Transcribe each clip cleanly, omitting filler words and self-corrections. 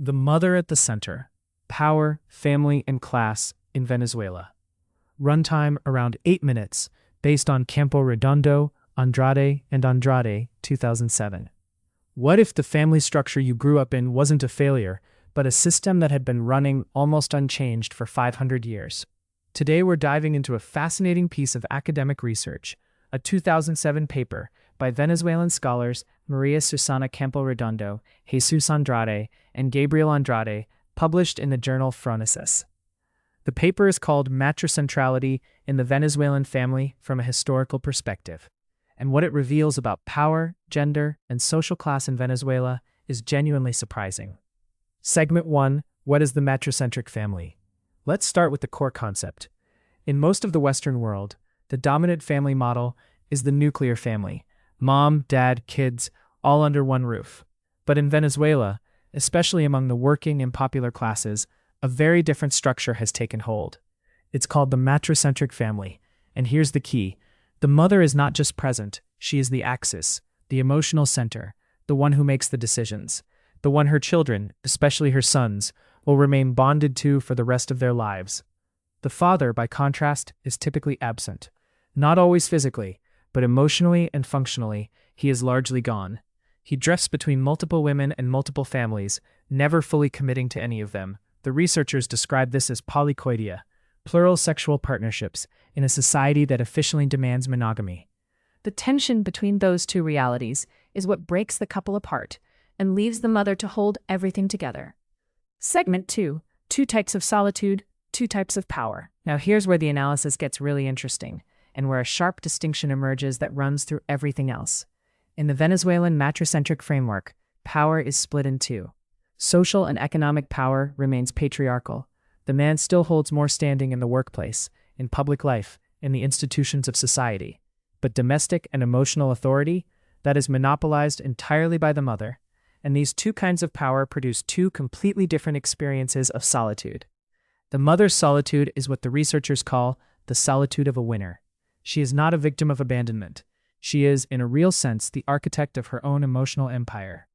The mother at the center. Power, family, and class in Venezuela. Runtime around 8 minutes, based on Campo-Redondo, Andrade, 2007. What if the family structure you grew up in wasn't a failure, but a system that had been running almost unchanged for 500 years? Today we're diving into a fascinating piece of academic research, a 2007 paper by Venezuelan scholars Maria Susana Campo-Redondo, Jesus Andrade, and Gabriel Andrade, published in the journal Phronesis. The paper is called Matricentrality in the Venezuelan Family from a Historical Perspective, and what it reveals about power, gender, and social class in Venezuela is genuinely surprising. Segment 1. What is the matricentric family? Let's start with the core concept. In most of the Western world, the dominant family model is the nuclear family: mom, dad, kids, all under one roof. But in Venezuela, especially among the working and popular classes, a very different structure has taken hold. It's called the matricentric family, and here's the key. The mother is not just present, she is the axis, the emotional center, the one who makes the decisions, the one her children, especially her sons, will remain bonded to for the rest of their lives. The father, by contrast, is typically absent. Not always physically, but emotionally and functionally, he is largely gone. He drifts between multiple women and multiple families, never fully committing to any of them. The researchers describe this as polykoidia, plural sexual partnerships, in a society that officially demands monogamy. The tension between those two realities is what breaks the couple apart and leaves the mother to hold everything together. Segment 2. 2 types of solitude, 2 types of power. Now here's where the analysis gets really interesting, and where a sharp distinction emerges that runs through everything else. In the Venezuelan matricentric framework, power is split in two. Social and economic power remains patriarchal. The man still holds more standing in the workplace, in public life, in the institutions of society. But domestic and emotional authority, that is monopolized entirely by the mother. And these two kinds of power produce two completely different experiences of solitude. The mother's solitude is what the researchers call the solitude of a winner. She is not a victim of abandonment. She is, in a real sense, the architect of her own emotional empire.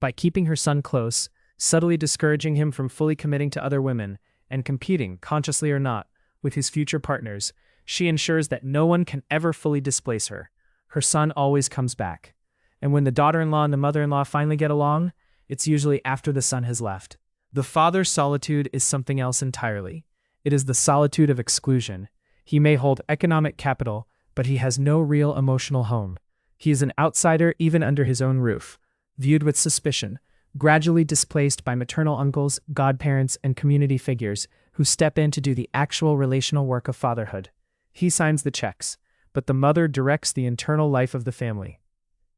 By keeping her son close, subtly discouraging him from fully committing to other women, and competing, consciously or not, with his future partners, she ensures that no one can ever fully displace her. Her son always comes back. And when the daughter-in-law and the mother-in-law finally get along, it's usually after the son has left. The father's solitude is something else entirely. It is the solitude of exclusion. He may hold economic capital, but he has no real emotional home. He is an outsider even under his own roof, viewed with suspicion, gradually displaced by maternal uncles, godparents, and community figures who step in to do the actual relational work of fatherhood. He signs the checks, but the mother directs the internal life of the family.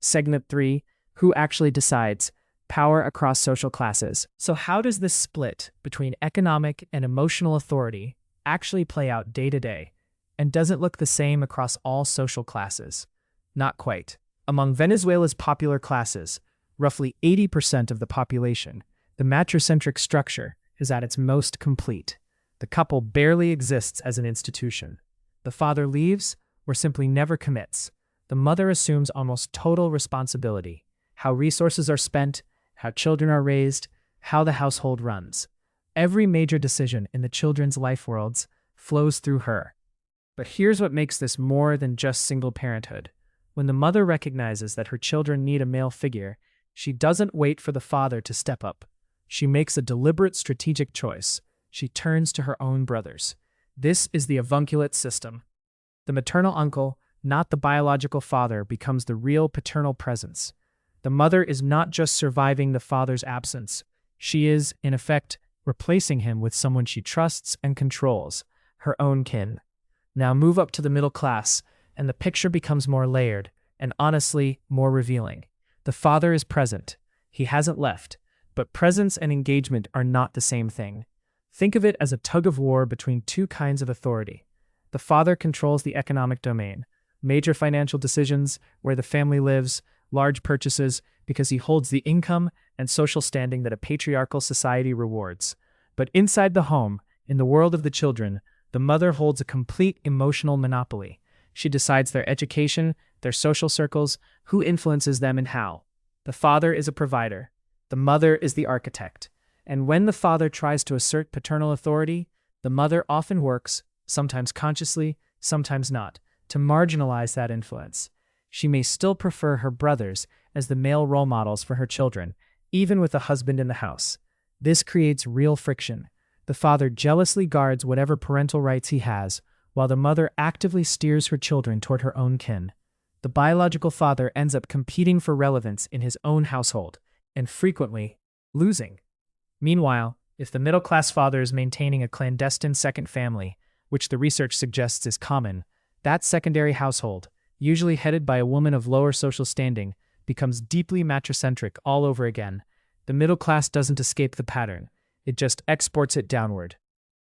Segment 3. Who actually decides? Power across social classes. So how does this split between economic and emotional authority actually play out day to day? And does it look the same across all social classes? Not quite. Among Venezuela's popular classes, roughly 80% of the population, the matricentric structure is at its most complete. The couple barely exists as an institution. The father leaves or simply never commits. The mother assumes almost total responsibility: how resources are spent, how children are raised, how the household runs. Every major decision in the children's life worlds flows through her. But here's what makes this more than just single parenthood. When the mother recognizes that her children need a male figure, she doesn't wait for the father to step up. She makes a deliberate strategic choice. She turns to her own brothers. This is the avunculate system. The maternal uncle, not the biological father, becomes the real paternal presence. The mother is not just surviving the father's absence. She is, in effect, replacing him with someone she trusts and controls, her own kin. Now move up to the middle class, and the picture becomes more layered, and honestly, more revealing. The father is present. He hasn't left, but presence and engagement are not the same thing. Think of it as a tug-of-war between two kinds of authority. The father controls the economic domain, major financial decisions, where the family lives, large purchases, because he holds the income and social standing that a patriarchal society rewards. But inside the home, in the world of the children, the mother holds a complete emotional monopoly. She decides their education, their social circles, who influences them and how. The father is a provider. The mother is the architect. And when the father tries to assert paternal authority, the mother often works, sometimes consciously, sometimes not, to marginalize that influence. She may still prefer her brothers as the male role models for her children, even with a husband in the house. This creates real friction. The father jealously guards whatever parental rights he has, while the mother actively steers her children toward her own kin. The biological father ends up competing for relevance in his own household, and frequently losing. Meanwhile, if the middle-class father is maintaining a clandestine second family, which the research suggests is common, that secondary household, usually headed by a woman of lower social standing, becomes deeply matricentric all over again. The middle class doesn't escape the pattern, it just exports it downward.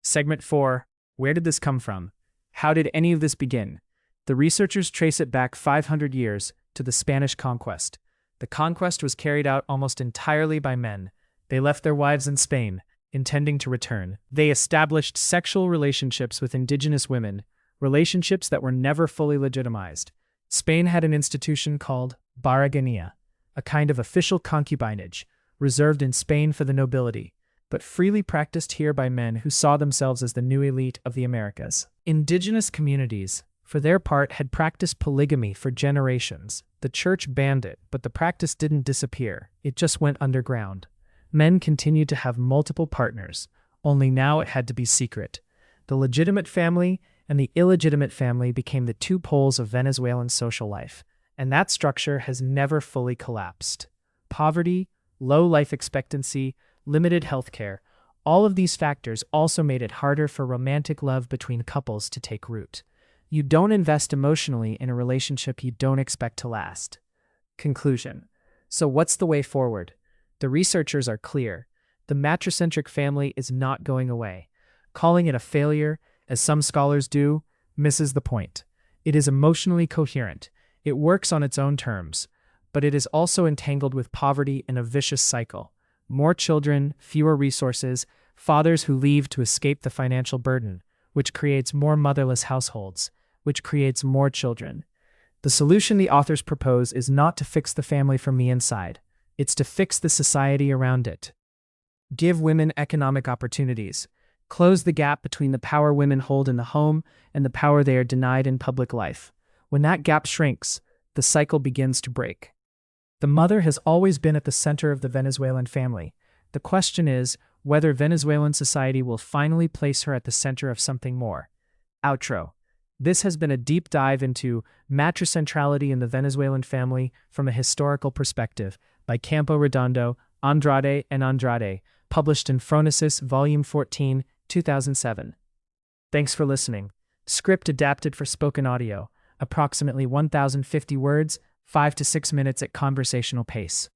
Segment 4. Where did this come from? How did any of this begin? The researchers trace it back 500 years to the Spanish conquest. The conquest was carried out almost entirely by men. They left their wives in Spain, intending to return. They established sexual relationships with indigenous women, relationships that were never fully legitimized. Spain had an institution called barragania, a kind of official concubinage, reserved in Spain for the nobility, but freely practiced here by men who saw themselves as the new elite of the Americas. Indigenous communities, for their part, had practiced polygamy for generations. The church banned it, but the practice didn't disappear. It just went underground. Men continued to have multiple partners, only now it had to be secret. The legitimate family and the illegitimate family became the two poles of Venezuelan social life, and that structure has never fully collapsed. Poverty, low life expectancy, limited healthcare, all of these factors also made it harder for romantic love between couples to take root. You don't invest emotionally in a relationship you don't expect to last. Conclusion. So what's the way forward? The researchers are clear. The matricentric family is not going away. Calling it a failure, as some scholars do, misses the point. It is emotionally coherent. It works on its own terms, but it is also entangled with poverty in a vicious cycle. More children, fewer resources, fathers who leave to escape the financial burden, which creates more motherless households, which creates more children. The solution the authors propose is not to fix the family from the inside. It's to fix the society around it. Give women economic opportunities. Close the gap between the power women hold in the home and the power they are denied in public life. When that gap shrinks, the cycle begins to break. The mother has always been at the center of the Venezuelan family. The question is whether Venezuelan society will finally place her at the center of something more. Outro. This has been a deep dive into matricentrality in the Venezuelan family from a historical perspective by Campo-Redondo, Andrade, and Andrade, published in Phronesis, Volume 14, 2007. Thanks for listening. Script adapted for spoken audio, approximately 1,050 words, 5 to 6 minutes at conversational pace.